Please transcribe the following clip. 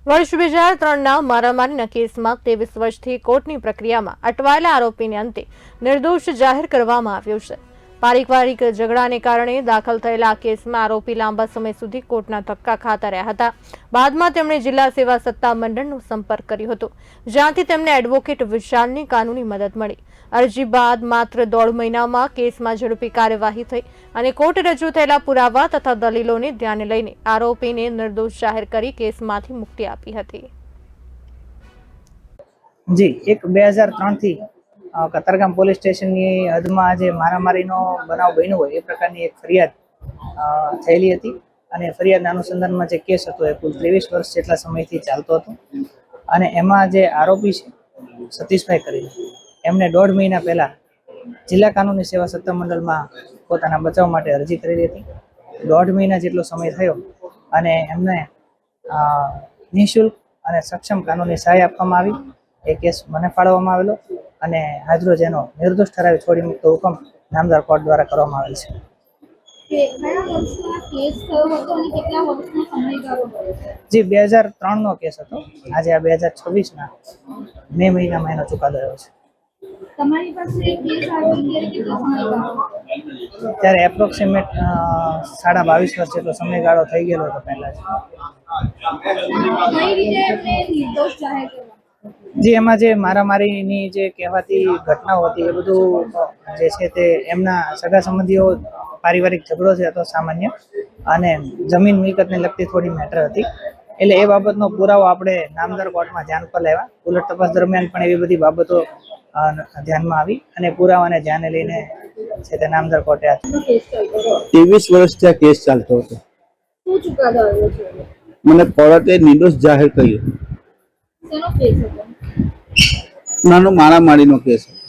વર્ષ 2003ના મારામારીના કેસમાં 23 વર્ષથી કોર્ટની પ્રક્રિયામાં અટવાયેલા આરોપીને અંતે નિર્દોષ જાહેર કરવામાં આવ્યો છે। પારિવારિક ઝઘડાને કારણે દાખલ થયેલા આ કેસમાં આરોપી લાંબા સમય સુધી કોર્ટના ધક્કા ખાતા રહ્યા હતા। બાદમાં તેમણે જિલ્લા સેવા સત્તા મંડળનો સંપર્ક કર્યો હતો, જ્યાંથી તેમને એડવોકેટ વિશાલની કાનૂની મદદ મળી। અરજી બાદ માત્ર 1.5 મહિનામાં કેસમાં ઝડપી કાર્યવાહી થઈ અને કોર્ટ રજૂ થયેલા પુરાવા તથા દલીલોને ધ્યાને લઈને આરોપીને નિર્દોષ જાહેર કરી કેસમાંથી મુક્તિ આપી હતી। જી, એક 2003 થી કતારગામ પોલીસ સ્ટેશનની હદમાં આજે મારામારીનો બનાવ બન્યો હોય એ પ્રકારની એક ફરિયાદ થયેલી હતી અને ફરિયાદના અનુસંધાનમાં જે કેસ હતો એ કુલ 23 વર્ષ જેટલા સમયથી ચાલતો હતો અને એમાં જે આરોપી છે સતીશભાઈ કરીને એમણે 1.5 મહિના પહેલા જિલ્લા કાનૂની સેવા સત્તા મંડળમાં પોતાના બચાવ માટે અરજી કરેલી હતી। 1.5 મહિના જેટલો સમય થયો અને એમને નિઃશુલ્ક અને સક્ષમ કાનૂની સહાય આપવામાં આવી। એ કેસ મને ફાળવવામાં આવેલો અને આજરોજ એનો નિર્દોષ ઠરાવી છોડી મૂકતો હુકમ નામદાર કોર્ટ દ્વારા કરવામાં આવેલ છે। જી, 2003 નો કેસ હતો। આજે આ 2026ના મે મહિનામાં એનો ચુકાદો આવ્યો છે। તમારી પાસે કેસ આવ્યો ત્યારે કેટલો સમયગાળો? ત્યારે એપ્રોક્સિમેટ 22.5 વર્ષ જેટલો સમયગાળો થઈ ગયેલો હતો પહેલા જ। કઈ રીતે એમને નિર્દોષ જાહેર કરવા? જી, એમાં જે મારામારીની જે કહેવાતી ઘટનાઓ હતી એ બધું જે છે તે એમના સગા સંબંધીઓ પારિવારિક ઝઘડો છે તો સામાન્ય અને જમીન મિલકતને લગતી થોડી મેટર હતી, એટલે એ બાબતનો પુરાવો આપણે નામદાર કોર્ટમાં ધ્યાન પર લાવ્યા। ઉલટ તપાસ દરમિયાન પણ એવી બધી બાબતો ધ્યાનમાં આવી અને પુરાવાને ધ્યાને લઈને છે તે નામદાર કોર્ટે 23 વર્ષથી આ કેસ ચાલતો હતો। શું ચુકાદો આવ્યો છે? મને કોર્ટે નિર્દોષ જાહેર કર્યો। શેનો કેસ હતો? નાનો મારામારીનો કેસ હતો।